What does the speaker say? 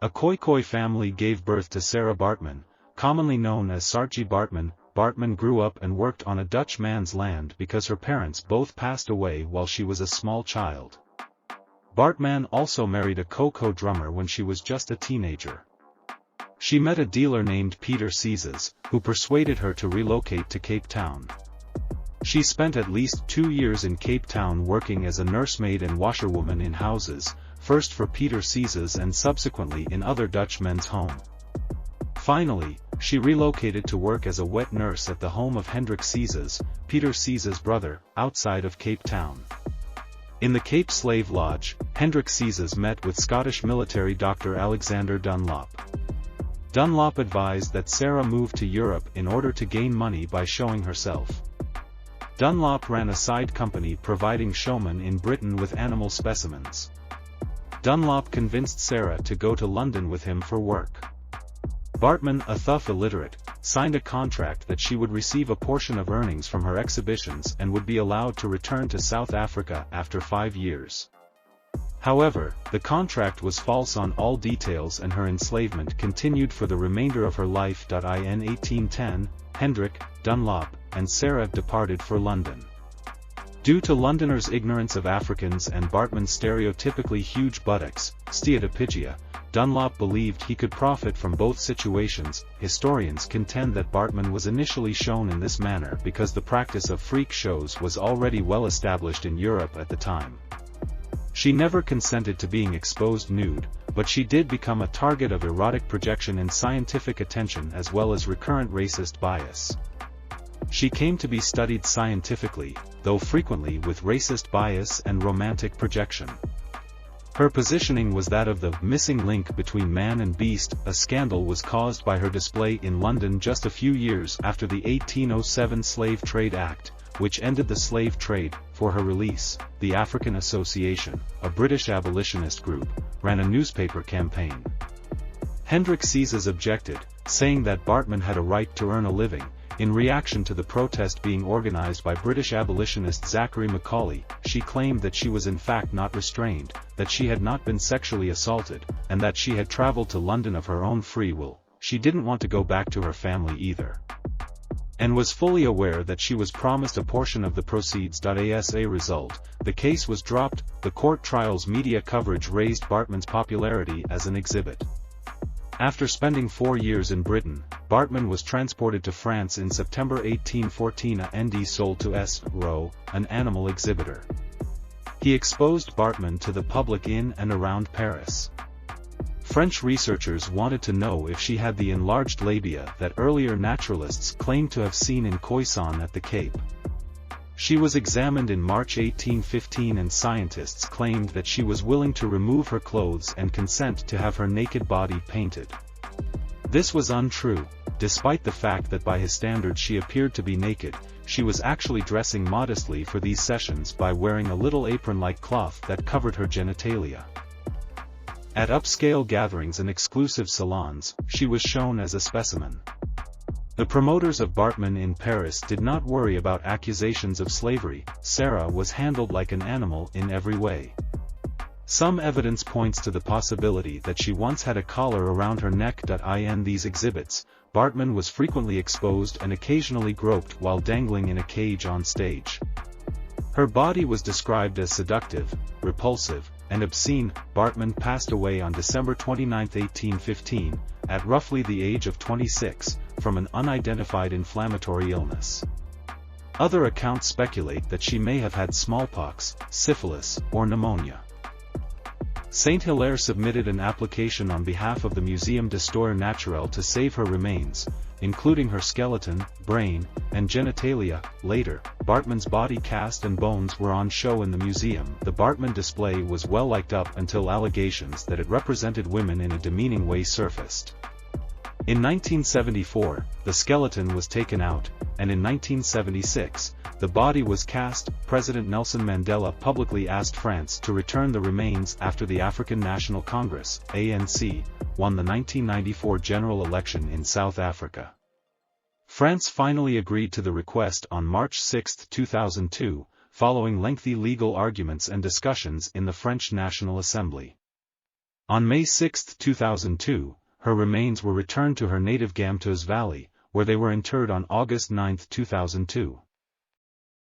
A Khoikhoi family gave birth to Sara Bartmann, commonly known as Saartjie Baartmann. Baartmann grew up and worked on a Dutch man's land because her parents both passed away while she was a small child. Baartmann also married a Khoikhoi drummer when she was just a teenager. She met a dealer named Peter Seizes, who persuaded her to relocate to Cape Town. She spent at least 2 years in Cape Town working as a nursemaid and washerwoman in houses, first for Peter Seizes and subsequently in other Dutch men's homes. Finally, she relocated to work as a wet nurse at the home of Hendrik Seizes, Peter Seizes' brother, outside of Cape Town. In the Cape Slave Lodge, Hendrik Seizes met with Scottish military Dr. Alexander Dunlop. Dunlop advised that Sara move to Europe in order to gain money by showing herself. Dunlop ran a side company providing showmen in Britain with animal specimens. Dunlop convinced Sara to go to London with him for work. Baartmann, a tough illiterate, signed a contract that she would receive a portion of earnings from her exhibitions and would be allowed to return to South Africa after 5 years. However, the contract was false on all details and her enslavement continued for the remainder of her life. In 1810, Hendrik, Dunlop, and Sara departed for London. Due to Londoners' ignorance of Africans and Baartmann's stereotypically huge buttocks, steatopygia, Dunlop believed he could profit from both situations. Historians contend that Baartmann was initially shown in this manner because the practice of freak shows was already well established in Europe at the time. She never consented to being exposed nude, but she did become a target of erotic projection and scientific attention as well as recurrent racist bias. She came to be studied scientifically, though frequently with racist bias and romantic projection. Her positioning was that of the missing link between man and beast. A scandal was caused by her display in London just a few years after the 1807 Slave Trade Act, which ended the slave trade. For her release, the African Association, a British abolitionist group, ran a newspaper campaign. Hendrik Seizes objected, saying that Baartmann had a right to earn a living. In reaction to the protest being organized by British abolitionist Zachary Macaulay, she claimed that she was in fact not restrained, that she had not been sexually assaulted, and that she had traveled to London of her own free will. She didn't want to go back to her family either, and was fully aware that she was promised a portion of the proceeds. As a result, the case was dropped. The court trial's media coverage raised Baartmann's popularity as an exhibit. After spending 4 years in Britain, Baartmann was transported to France in September 1814 and sold to S. Rowe, an animal exhibitor. He exposed Baartmann to the public in and around Paris. French researchers wanted to know if she had the enlarged labia that earlier naturalists claimed to have seen in Khoisan at the Cape. She was examined in March 1815 and scientists claimed that she was willing to remove her clothes and consent to have her naked body painted. This was untrue. Despite the fact that by his standards she appeared to be naked, she was actually dressing modestly for these sessions by wearing a little apron-like cloth that covered her genitalia. At upscale gatherings and exclusive salons, she was shown as a specimen. The promoters of Baartmann in Paris did not worry about accusations of slavery. Sara was handled like an animal in every way. Some evidence points to the possibility that she once had a collar around her neck. In these exhibits, Baartmann was frequently exposed and occasionally groped while dangling in a cage on stage. Her body was described as seductive, repulsive, and obscene. Baartmann passed away on December 29, 1815, at roughly the age of 26, from an unidentified inflammatory illness. Other accounts speculate that she may have had smallpox, syphilis, or pneumonia. Saint Hilaire submitted an application on behalf of the Muséum d'Histoire Naturelle to save her remains, including her skeleton, brain, and genitalia. Later, Baartmann's body cast and bones were on show in the museum. The Baartmann display was well liked up until allegations that it represented women in a demeaning way surfaced. In 1974, the skeleton was taken out, and in 1976, the body was cast. President Nelson Mandela publicly asked France to return the remains after the African National Congress, ANC, won the 1994 general election in South Africa. France finally agreed to the request on March 6, 2002, following lengthy legal arguments and discussions in the French National Assembly. On May 6, 2002, her remains were returned to her native Gamtoes Valley, where they were interred on August 9, 2002.